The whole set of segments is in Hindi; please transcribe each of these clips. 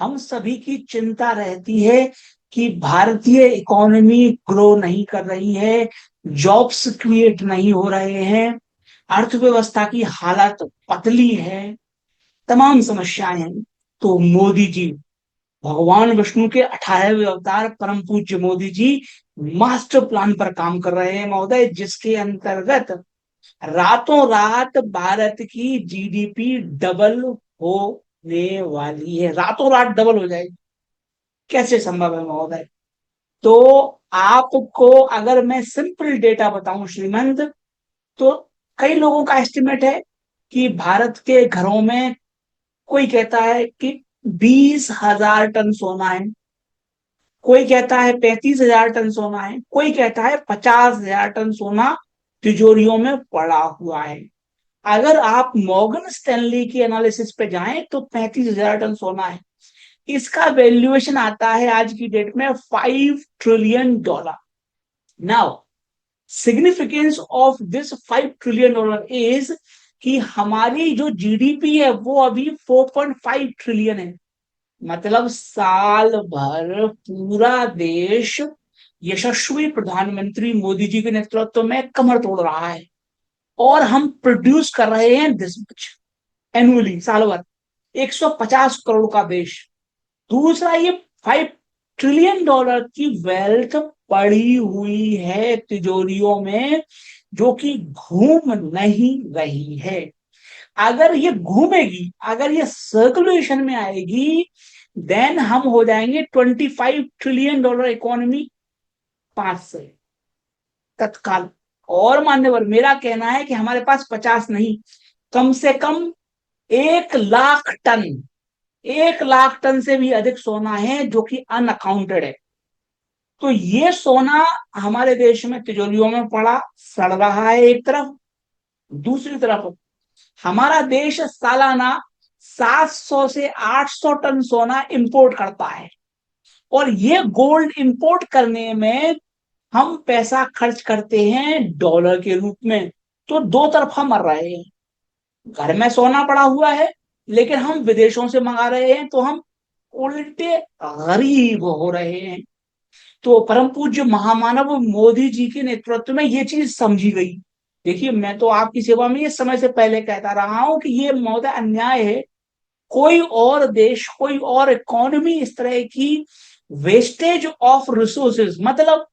हम सभी की चिंता रहती है कि भारतीय इकोनॉमी ग्रो नहीं कर रही है, जॉब्स क्रिएट नहीं हो रहे हैं, अर्थव्यवस्था की हालत पतली है, तमाम समस्याएं हैं। तो मोदी जी, भगवान विष्णु के 18वें अवतार परम पूज्य मोदी जी मास्टर प्लान पर काम कर रहे हैं महोदय, जिसके अंतर्गत रातों रात भारत की जीडीपी डबल होने वाली है, रातों रात डबल हो जाएगी। कैसे संभव है महोदय? तो आपको अगर मैं सिंपल डेटा बताऊं श्रीमंत, तो कई लोगों का एस्टिमेट है कि भारत के घरों में, कोई कहता है कि 20,000 टन सोना है, कोई कहता है 35,000 टन सोना है, कोई कहता है 50,000 टन सोना तिजोरियों में पड़ा हुआ है। अगर आप मॉर्गन स्टैनली की एनालिसिस पे जाएं तो 35,000 टन सोना है। इसका वैल्यूएशन आता है आज की डेट में $5 trillion. Now significance of this $5 trillion is कि हमारी जो जीडीपी है वो अभी 4.5 ट्रिलियन है। मतलब साल भर पूरा देश यशस्वी प्रधानमंत्री मोदी जी के नेतृत्व में कमर तोड़ रहा है, और हम प्रोड्यूस कर रहे हैं दिस मच एनुअली, साल भर। 150 करोड़ का देश। दूसरा, ये $5 ट्रिलियन की वेल्थ पड़ी हुई है तिजोरियों में, जो कि घूम नहीं रही है। अगर ये घूमेगी, अगर ये सर्कुलेशन में आएगी, देन हम हो जाएंगे $25 ट्रिलियन इकोनॉमी 5 से, तत्काल। और मान्यवर, मेरा कहना है कि हमारे पास 50 नहीं, कम से कम 1 लाख टन, 1 लाख टन से भी अधिक सोना है जो कि अनअकाउंटेड है। तो ये सोना हमारे देश में तिजोरियों में पड़ा सड़ रहा है एक तरफ। दूसरी तरफ हमारा देश सालाना 700 से 800 टन सोना इंपोर्ट करता है, और ये गोल्ड इंपोर्ट करने में हम पैसा खर्च करते हैं डॉलर के रूप में। तो दो तरफा मर रहे हैं। घर में सोना पड़ा हुआ है, लेकिन हम विदेशों से मंगा रहे हैं, तो हम उल्टे गरीब हो रहे हैं। तो परम पूज्य महामानव मोदी जी के नेतृत्व में ये चीज समझी गई। देखिए, मैं तो आपकी सेवा में ये समय से पहले कहता रहा हूं कि ये महोदय अन्याय है। कोई और देश, कोई और इकोनॉमी इस तरह की वेस्टेज ऑफ रिसोर्सेज, मतलब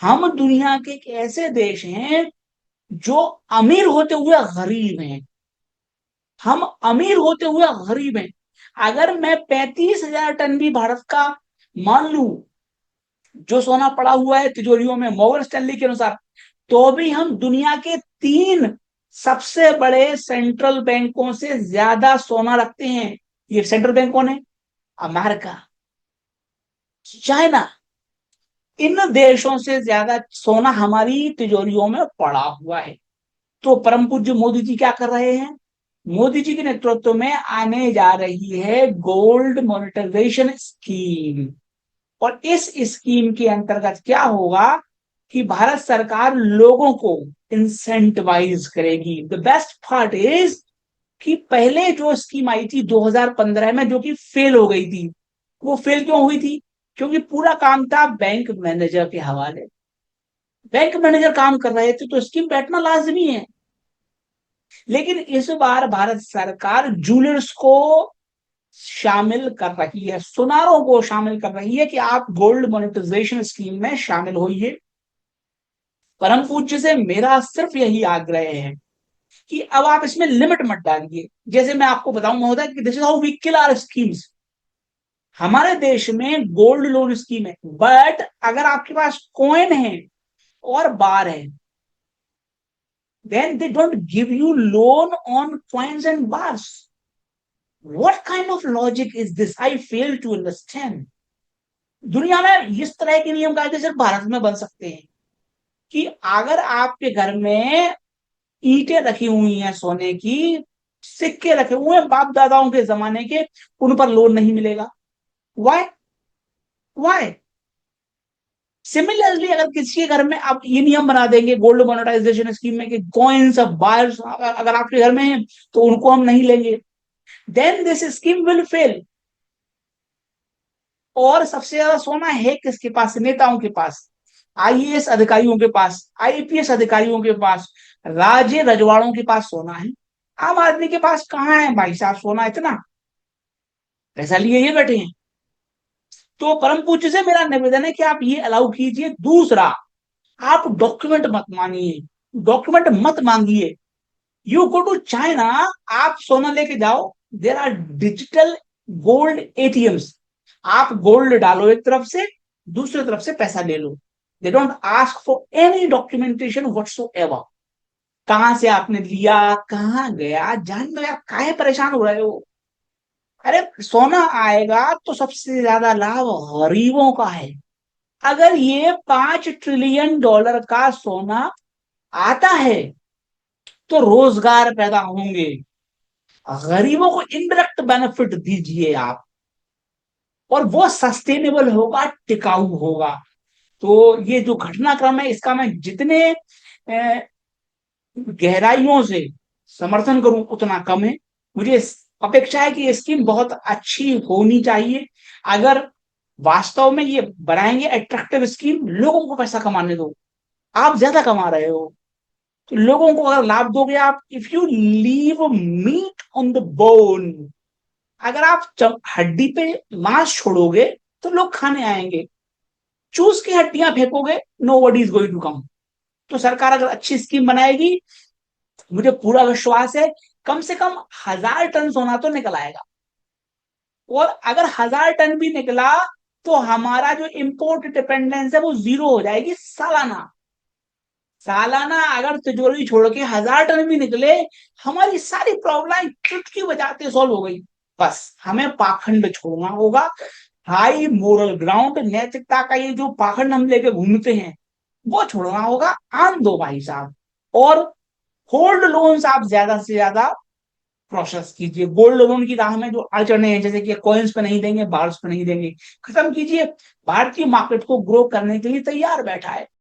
हम दुनिया के एक ऐसे देश हैं जो अमीर होते हुए गरीब हैं। हम अमीर होते हुए गरीब हैं। अगर मैं 35,000 टन भी भारत का मान लू, जो सोना पड़ा हुआ है तिजोरियों में मॉर्गन स्टैनली के अनुसार, तो भी हम दुनिया के 3 सबसे बड़े सेंट्रल बैंकों से ज्यादा सोना रखते हैं। ये सेंट्रल बैंक कौन है? America, China. इन देशों से ज्यादा सोना हमारी तिजोरियों में पड़ा हुआ है। तो परम पूज्य मोदी जी क्या कर रहे हैं? मोदी जी के नेतृत्व में आने जा रही है गोल्ड मोनेटाइजेशन स्कीम। और इस स्कीम के अंतर्गत क्या होगा कि भारत सरकार लोगों को इंसेंटिवाइज करेगी। द बेस्ट पार्ट इज कि पहले जो स्कीम आई थी 2015 में, जो कि फेल हो गई थी। वो फेल क्यों हुई थी? क्योंकि पूरा काम था बैंक मैनेजर के हवाले। बैंक मैनेजर काम कर रहे थे, तो स्कीम बैठना लाजमी है। लेकिन इस बार भारत सरकार जूलर्स को शामिल कर रही है, सुनारों को शामिल कर रही है कि आप गोल्ड मोनेटाइजेशन स्कीम में शामिल होइए। परम पूज्य से मेरा सिर्फ यही आग्रह है कि अब आप इसमें लिमिट मत डालिए। जैसे मैं आपको बताऊं महोदय कि this is how we kill our schemes. हमारे देश में गोल्ड लोन स्कीम है, बट अगर आपके पास कॉइन है और बार है, then they don't give you loan on coins and bars. What kind of logic is this? I fail to understand. दुनिया में इस तरह के नियम कायदे सिर्फ भारत में बन सकते हैं कि अगर आपके घर में ईंटें रखी हुई हैं सोने की, सिक्के रखे हुए हैं बाप दादाओं के जमाने के, उन पर लोन नहीं मिलेगा। वाई? वाई? सिमिलरली अगर किसी के घर में आप ये नियम बना देंगे गोल्ड मोनेटाइजेशन स्कीम में कि कॉइन्स ऑफ बार्स अगर आपके घर में है तो उनको हम नहीं लेंगे, then this scheme will fail. और सबसे ज्यादा सोना है किसके पास? नेताओं के पास, आईएएस अधिकारियों के पास, आईपीएस अधिकारियों के पास, राजे रजवाड़ों के पास सोना है। आम आदमी के पास कहाँ है भाई साहब सोना इतना? पैसा लिए ये बैठे हैं। तो परम पूज्य से मेरा निवेदन है कि आप ये अलाउ कीजिए। दूसरा, आप डॉक्यूमेंट मत मांगिए, डॉक्यूमेंट मत मांगिए। यू गो टू चाइना, आप सोना लेके जाओ, there are digital gold ATMs. आप गोल्ड डालो एक तरफ से, दूसरी तरफ से पैसा ले लो। They don't ask for any documentation whatsoever. कहां से आपने लिया, कहाँ गया, जान लो यार, काहे परेशान हो रहे हो? अरे सोना आएगा तो सबसे ज्यादा लाभ गरीबों का है। अगर ये $5 ट्रिलियन का सोना आता है तो रोजगार पैदा होंगे। गरीबों को इनडायरेक्ट बेनिफिट दीजिए आप, और वो सस्टेनेबल होगा, टिकाऊ होगा। तो ये जो घटनाक्रम है इसका मैं जितने गहराइयों से समर्थन करूं उतना कम है। मुझे अपेक्षा है कि ये स्कीम बहुत अच्छी होनी चाहिए। अगर वास्तव में ये बनाएंगे अट्रैक्टिव स्कीम, लोगों को पैसा कमाने दो। आप ज्यादा कमा रहे हो तो लोगों को अगर लाभ दोगे आप, if you leave meat on the bone, अगर आप हड्डी पे मांस छोड़ोगे तो लोग खाने आएंगे। चूस की हड्डियां फेंकोगे, nobody is going to come. तो सरकार अगर अच्छी स्कीम बनाएगी, मुझे पूरा विश्वास है कम से कम 1000 टन सोना तो निकल आएगा। और अगर 1000 टन भी निकला तो हमारा जो इंपोर्ट डिपेंडेंस है वो जीरो हो जाएगी सालाना। सालाना अगर तिजोरी छोड़ के 1000 टन भी निकले, हमारी सारी प्रॉब्लम चुटकी बजाते सॉल्व हो गई। बस हमें पाखंड छोड़ना होगा। हाई मोरल ग्राउंड, नैतिकता का ये जो पाखंड हम लेके घूमते हैं वो छोड़ना होगा। आन दो भाई साहब। और गोल्ड लोन्स आप ज्यादा से ज्यादा प्रोसेस कीजिए। गोल्ड लोन की राह में जो अड़चने हैं, जैसे कि कॉइन्स पे नहीं देंगे, बार्स पे नहीं देंगे, खत्म कीजिए। भारतीय मार्केट को ग्रो करने के लिए तैयार बैठा है।